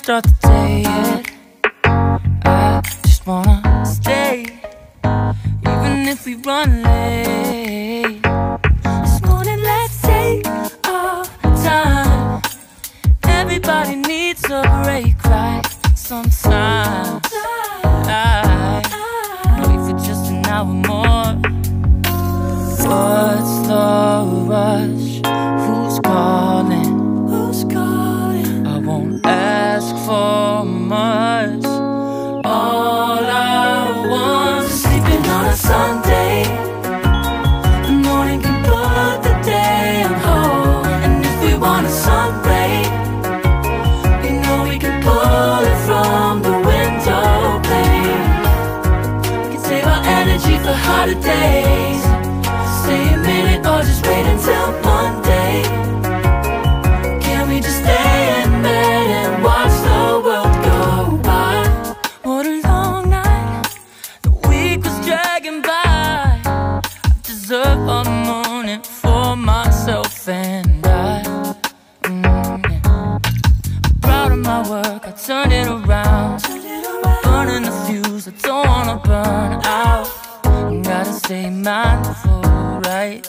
start the day yet. I just wanna stay, even if we run late. This morning let's take our time. Everybody needs a break, right? Sometimes I wait for just an hour more. What's the rush? Who's calling? Who's calling? I won't ask for much. All I want is sleeping on a Sunday. The morning can put the day on hold. And if we want a sun ray, we know we can pull it from the window pane. We can save our energy for harder days. Stay a minute or just wait until Monday. Can we just stay in bed and watch the world go by? What a long night, the week was dragging by. I deserve a morning for myself and I. I'm proud of my work, I turned it around. I'm burning the fuse, I don't wanna burn out. Gotta stay mindful, right?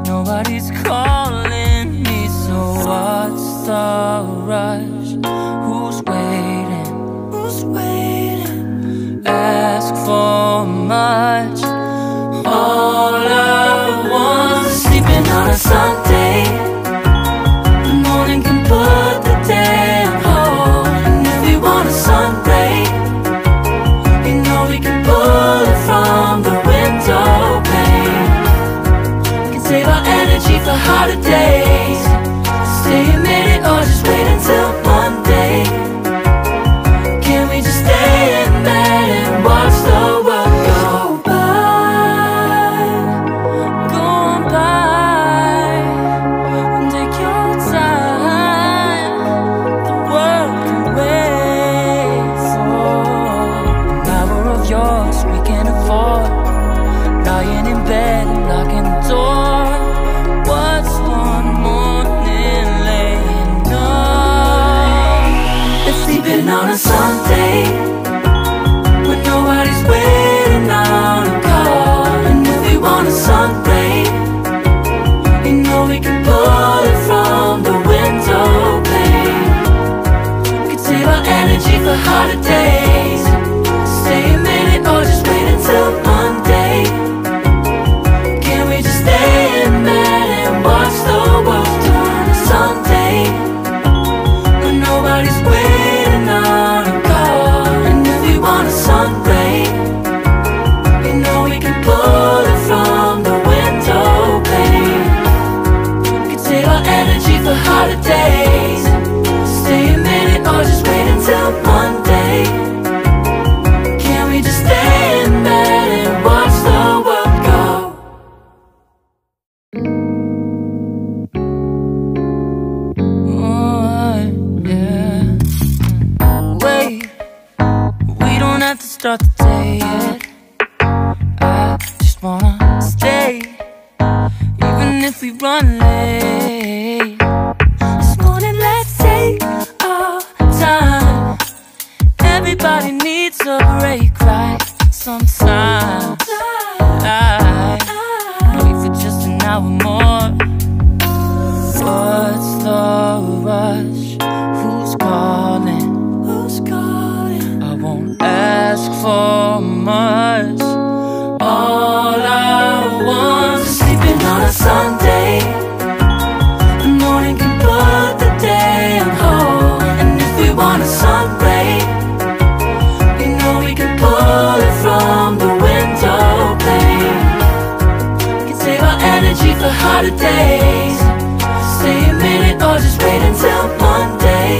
Nobody's calling me, so what's the rush? Who's waiting? Who's waiting? Ask for much. All I want is sleeping on a Sunday. The morning can put the day on hold. And if we want a sun ray, we know we can pull it from the window pane. We can save our energy for harder days. Stay a minute or just wait until Monday. Can we just stay in bed and watch the world go by? Go on by and take your time. The world can wait for an hour of yours we can afford. Lying in bed and locking the door. What's one morning laying up? It's sleeping on a Sunday when nobody's waiting on a call. And if we want a sun ray, we know we can pull it from the window pane. We can save our energy for harder days. Stay a minute or just wait until Monday. Can we just stay in bed and watch the world turn? Sunday when nobody's waiting on a call. And if we want a sun ray, we know we can pull it from the window pane. We can save our energy for harder days. Stay a minute or just wait until Monday. Can we just stay in bed and watch the world go? Oh, yeah. Wait, we don't have to start the day yet. I just wanna stay, even if we run late. This morning let's take our time. Everybody needs a break, right? Sometimes I wait for just an hour more. What's the rush? Who's calling? Who's calling? I won't ask for much. All I want is sleeping on a Sunday. The morning can put the day on hold. And if we want a sun ray, we know we can pull it from the window pane. We can save our energy for harder days. Stay a minute or just wait until Monday.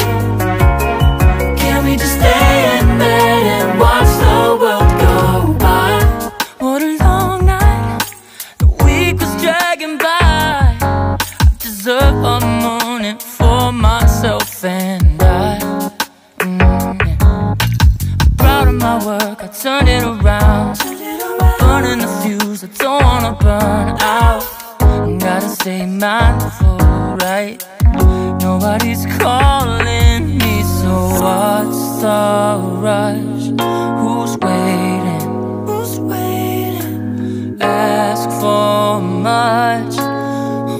Can we just stay in bed and watch the world go by? What a long night, the week was dragging by. I deserve a morning for myself and I. I'm proud of my work, I turned it around. I'm burning the fuse, I don't wanna burn out. Gotta stay mindful, right? Nobody's calling me, so what's the rush? Who's waiting? Ask for much.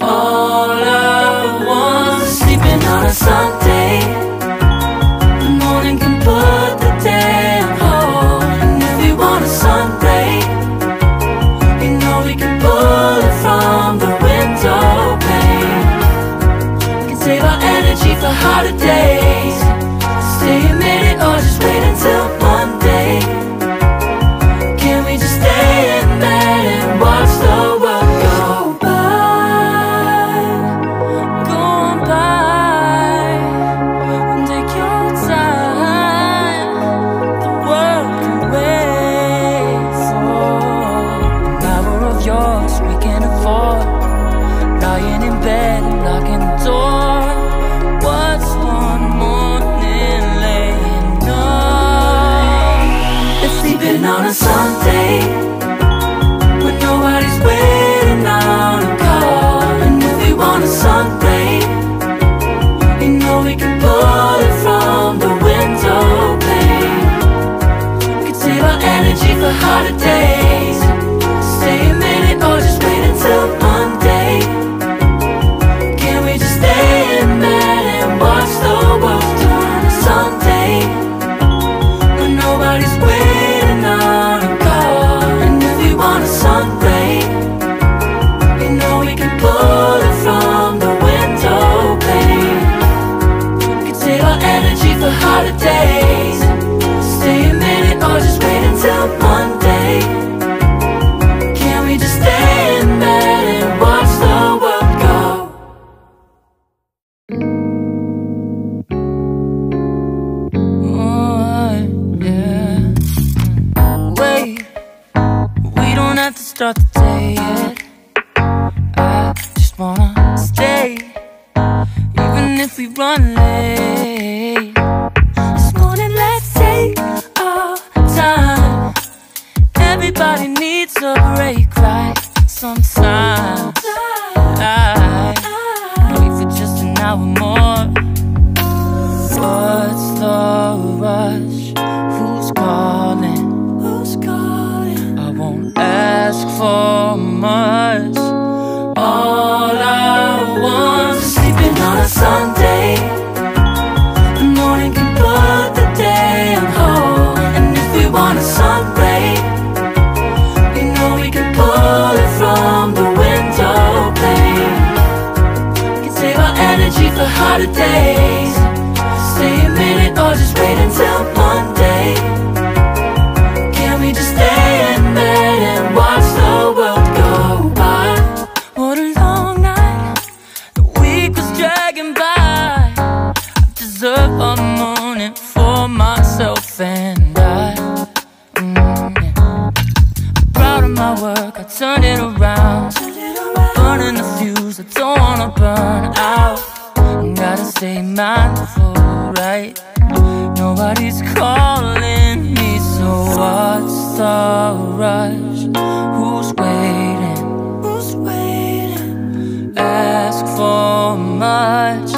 All I want is sleeping on a Sunday. The morning can put the day on hold. And if we want a sun ray, you know we can pull it from the window pane. We can save our energy for harder days. Stay a minute or just wait until Monday. Can we just stay in bed and watch the world go by? Go on by and take your time. The world can wait for an hour of yours we can afford. Lying in bed and locking the door. What's one morning laying up? Let's sleep in on a Sunday when nobody's waiting on a call. And if we want a sun ray, you know we can pull it from the window pane. We can save our energy for harder days. Stay a minute or just wait until Monday. Can we just stay in bed and watch the world turn on Sunday when nobody's waiting on a call? And if we want a sun ray, you know we can pull it from the window pane. We can save our energy for harder days. Stay a minute or just wait until Monday. Can we just stay in bed and watch the world go? Oh, yeah. Wait, we don't have to start the day yet. I just wanna stay, even if we run late. This morning, let's take our time. Everybody needs a break, right? Sometimes I wait for just an hour more. What's the rush? Who's calling? I won't ask for much. All I want is sleeping on a Sunday. The morning can put the day on hold. And if we want a sun ray, you know we can pull it from the window pane. We can save our energy for harder days. Stay a minute or just wait until Monday. Can we just stay in bed and watch the world go by? What a long night, the week was dragging by. I deserve a morning for myself and I. I'm proud of my work, I turned it around. I'm burning the fuse, I don't wanna burn out. Gotta stay mindful, right? Nobody's calling me, so what's the rush? Who's waiting? Ask for much.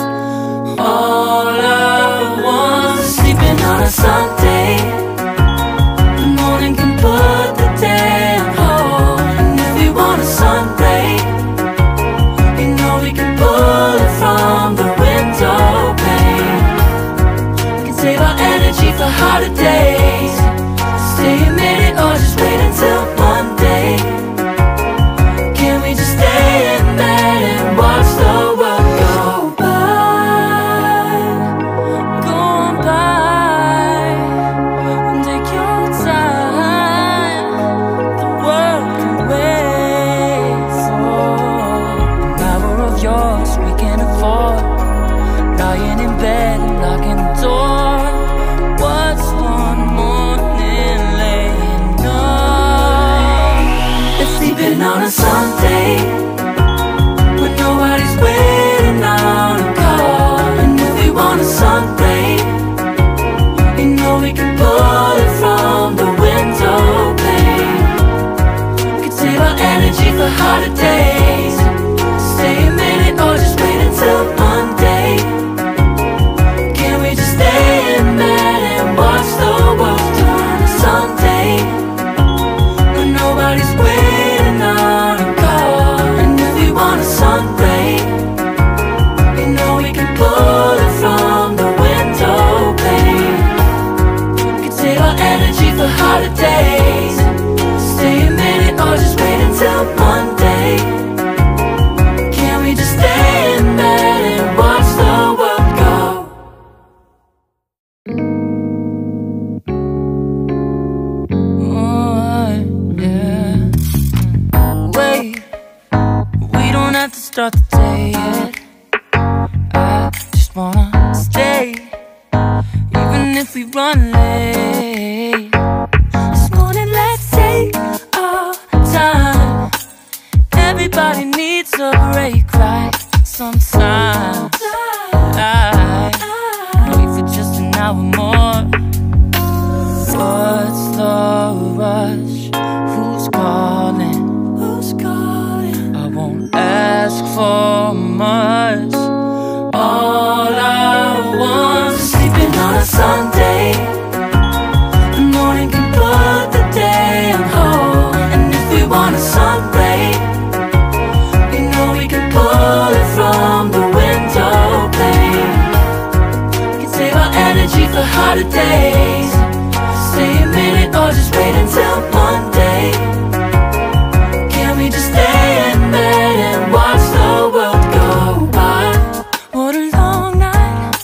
All I want is sleeping on a Sunday. The morning can put the day on hold. And if we want a sun ray, you know we can pull it from the window pane. We can save our energy for harder days. Stay a minute or just wait until Monday. or just wait until Monday? Can we just stay in bed and watch the world go? Oh, yeah. Wait, we don't have to start the day yet. I just wanna stay, even if we run late. This morning, let's take our time. Everybody needs a break, right? Sometimes I wait for just an hour more. What's the rush? Who's calling? Who's calling? I won't ask for much. All I want is sleeping on a Sunday. The morning can put the day on hold. And if we want a sun ray, we know we can pull it from the window pane. We can save our energy for hotter days. Stay a minute or just wait until Monday. Can we just stay in bed and watch the world go by? What a long night,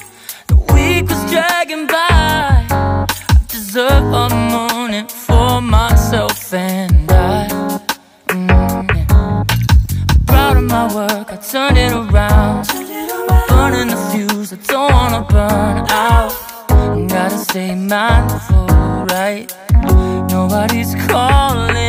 the week was dragging by. I deserve a morning for myself and I. I'm proud of my work, I turned it around. Burning the fuse, I don't wanna burn out. Gotta stay mindful, right? Nobody's calling.